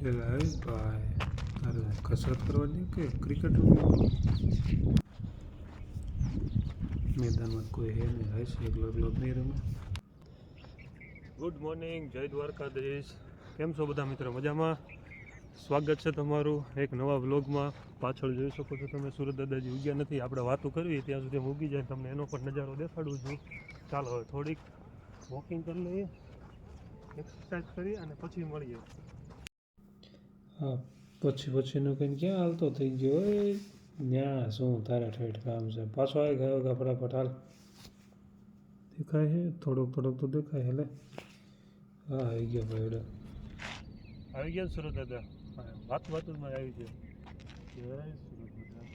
પેલા આવી ભાઈ તારે કસરત કરવાની કે ક્રિકેટ રમવાની મેદાનમાં કોઈ હે નહીં હાઈશ એકલો એકલો નહીં રમે. ગુડ મોર્નિંગ, જય દ્વારકાધીશ. કેમ છો બધા મિત્રો? મજામાં? સ્વાગત છે તમારું એક નવા વ્લોગમાં. પાછળ જોઈ શકો છો તમે સુરત દાદાજી ઉગ્યા નથી. આપણે વાતો કરવી ત્યાં સુધી ઉગી જાય, તમને એનો પણ નજારો દેખાડું છું. ચાલો હવે થોડીક વોકિંગ કરી લઈએ, એક્સરસાઇઝ કરી અને પછી મળીએ. હા, પછીનું કંઈ ક્યાં હાલતો થઈ ગયો હોય ન્યા શું તારા ઠેઠ કામ છે? પાછો આવી ગયો ફટાફટ હાલ. દેખાય છે થોડોક તો દેખાય. હેલે હા આવી ગયો ભાઈ. આવી ગયા સુરત દાદા, વાતમાં આવી ગયો. જય સુરત દાદા.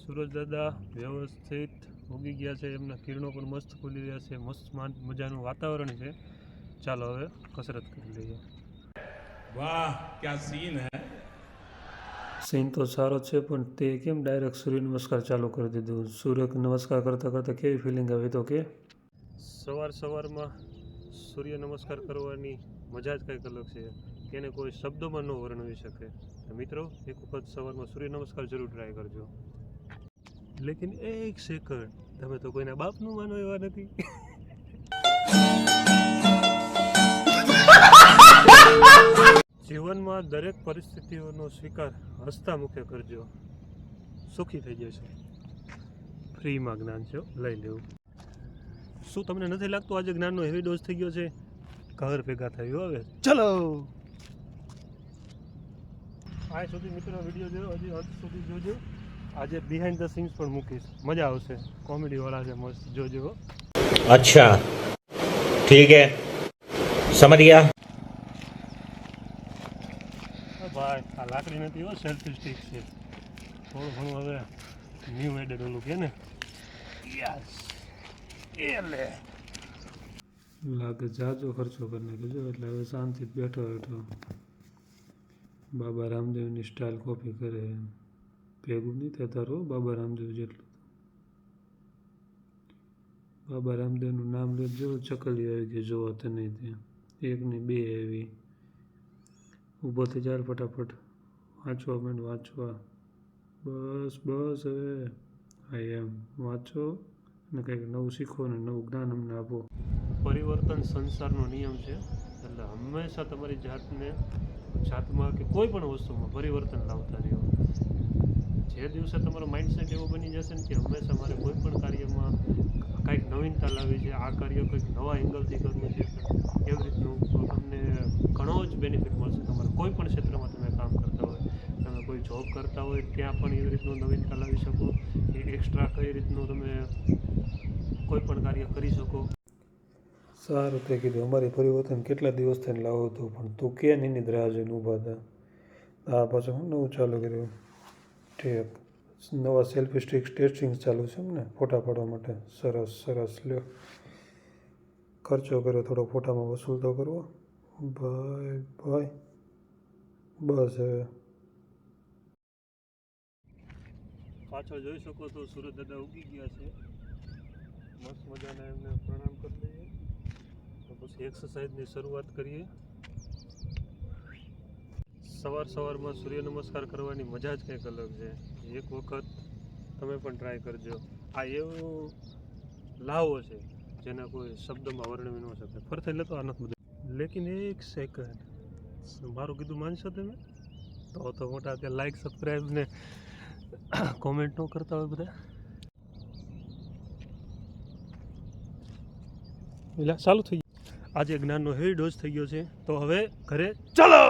સુરજ દાદા વ્યવસ્થિત ઉગી ગયા છે, એમના કિરણો પણ મસ્ત ખુલી રહ્યા છે, મસ્ત મજાનું વાતાવરણ છે. ચાલો હવે કસરત કરી લઈએ. વાહ ક્યા સીન હે. સીન તો સારો છે, પણ તે કેમ ડાયરેક્ટ સૂર્ય નમસ્કાર ચાલુ કરી દીધું? સૂર્ય નમસ્કાર કરતાં કેવી ફિલિંગ આવી તો કે? સવારમાં સૂર્ય નમસ્કાર કરવાની મજા જ કંઈક અલગ છે, એને કોઈ શબ્દોમાં ન વર્ણવી શકે. મિત્રો એક વખત સવારમાં સૂર્ય નમસ્કાર જરૂર ટ્રાય કરજો. લેકિન એક સેકન્ડ, તમે તો કોઈના બાપનું માનો એવા નથી. જીવનમાં દરેક પરિસ્થિતિઓનો સ્વીકાર હસતા મુખે કરજો, સુખી થઈ જશે. ફ્રીમાં જ્ઞાન છે, લઈ લેવું. શું તમને નથી લાગતું આજે જ્ઞાનનો હેવી ડોઝ થઈ ગયો છે? ઘર ભેગા થયું હવે ચલો. આ સુધી મિત્રો વિડીયો જોયો, હજી અંત સુધી જોજો. આજે બિહાઇન્ડ ધ સીન્સ પણ મૂકીશ, મજા આવશે. કોમેડી વાળા છે, મસ્ત જોજો. अच्छा ठीक है समझ गया. ભાઈ આ લાકડી નથી હો, સેલ્ફી સ્ટિક છે. થોડું ઘણું હવે ન્યૂ એડેડ ઓલું કે ને. યસ એ લે લાગે જાજો ખર્ચો કરી નાખ્યો એટલે હવે શાંતિ બેઠો બાબા રામદેવની સ્ટાઇલ કોપી કરે. ભેગું નહીં થતા રહો બાબા રામદેવ જેટલું. બાબા રામદેવનું નામ લે જો ચકલી આવી ગઈ જોવા તો નહીં ત્યાં. એકની બે આવી. ઊભો થઈ જાય ફટાફટ વાંચવા. બસ હવે આઈ એમ વાંચો અને કંઈક નવું શીખો અને નવું જ્ઞાન અમને આપો. પરિવર્તન સંસારનો નિયમ છે, એટલે હંમેશા તમારી જાતમાં કે કોઈ પણ વસ્તુમાં પરિવર્તન લાવતા રહ્યો. જે દિવસે તમારો માઇન્ડસેટ એવો બની જશે ને કે હંમેશા મારે કોઈ પણ કાર્યમાં કંઈક નવીનતા લાવવી છે, આ કાર્ય કંઈક નવા એંગલથી કરવું છે, એવી રીતનું તમને ઘણો જ બેનિફિટ મળશે. તમારે કોઈ પણ ક્ષેત્રમાં તમે કામ કરતા હોય, તમે કોઈ જોબ કરતા હોય ત્યાં પણ એવી રીતનું નવીનતા લાવી શકો. એ એક્સ્ટ્રા કઈ રીતનું તમે કોઈ પણ કાર્ય કરી શકો. સારું તે કીધું. અમારી પરિવર્તન કેટલા દિવસ થઈને લાવો હતો, પણ તું કે એની રાહ જોઈને ઊભા હતા. આ પાછું હું નવું ચાલુ કર્યું. ઠીક, નવા સેલ્ફી સ્ટિક ટેસ્ટિંગ ચાલુ છે એમ ને, ફોટા પાડવા માટે. સરસ લ્યો. ખર્ચો કર્યો થોડો, ફોટામાં વસૂલ તો કરવો ભાઈ. બસ હવે પાછળ જોઈ શકો તો સુરત દાદા ઉગી ગયા છે. મસ્ત મજાના એમને પ્રણામ કરી લઈએ, તો પછી એક્સરસાઇઝની શરૂઆત કરીએ. સવારમાં સૂર્ય નમસ્કાર કરવાની મજા જ કંઈક અલગ છે. એક વખત તમે પણ ટ્રાય કરજો. આ એવું લાવો છે જેને કોઈ શબ્દમાં વર્ણવી ન શકે. ફરથી લેતો આ નથી બધું. લેકિન એક સેકન્ડ, મારું કીધું માનશો તમે? તો મોટા ત્યાં લાઈક સબસ્ક્રાઈબ ને કોમેન્ટ ન કરતા હોય બધા. એટલે ચાલુ થઈ ગયું. આજે જ્ઞાનનો હેવી ડોઝ થઈ ગયો છે, તો હવે ઘરે ચાલો.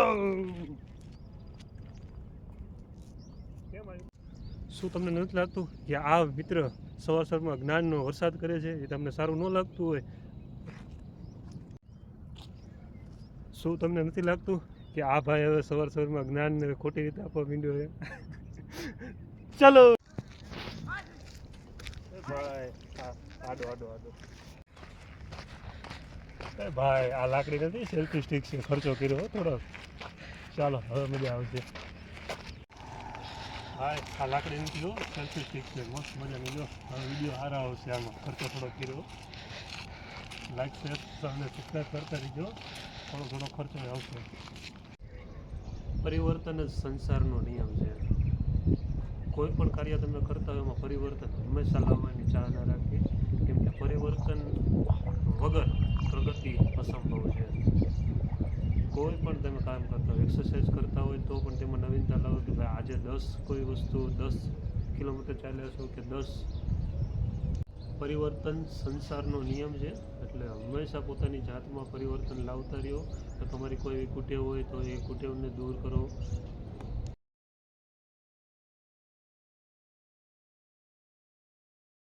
શું તમને નથી લાગતું કે આ મિત્ર સવારમાં જ્ઞાનનો વરસાદ કરે છે? એ તમને સારું ન લાગતું હોય? શું તમને નથી લાગતું કે આ ભાઈ હવે સવારમાં જ્ઞાનને ખોટી રીતે આપવા માંડ્યો છે? ચાલો ભાઈ, આડો ભાઈ. આ લાકડી નથી, સેલ્ફી સ્ટિક છે. ખર્ચો કર્યો થોડો. ચાલો હવે મજા આવશે. હા, આ લાકડી નથી જો, સેલ્ફી સ્ટિક છે. મસ્ત મજાની જો. હવે વિડીયો સારા આવશે આમાં. ખર્ચો થોડો કર્યો. લાઈક શેર અને સબસ્ક્રાઈબ કરતા રહીજો. થોડો ખર્ચો આવશે. પરિવર્તન જ સંસારનો નિયમ છે. કોઈ પણ કાર્ય તમે કરતા હોય એમાં પરિવર્તન હંમેશા લાવવાની ચાહ ના રાખવી, કેમ કે પરિવર્તન વગર પ્રગતિ અસંભવ છે. કોઈ પણ તમે કામ કરતા હોય, એક્સરસાઇઝ કરતા હોય તો પણ તેમાં નવીનતા લાવો કે ભાઈ આજે 10 કોઈ વસ્તુ 10 કિલોમીટર ચાલ્યા છો કે 10 પરિવર્તન સંસારનો નિયમ છે. એટલે હંમેશા પોતાની જાતમાં પરિવર્તન લાવતા રહ્યો. તો તમારી કોઈ એવી કુટેવ હોય તો એ કુટેવને દૂર કરો.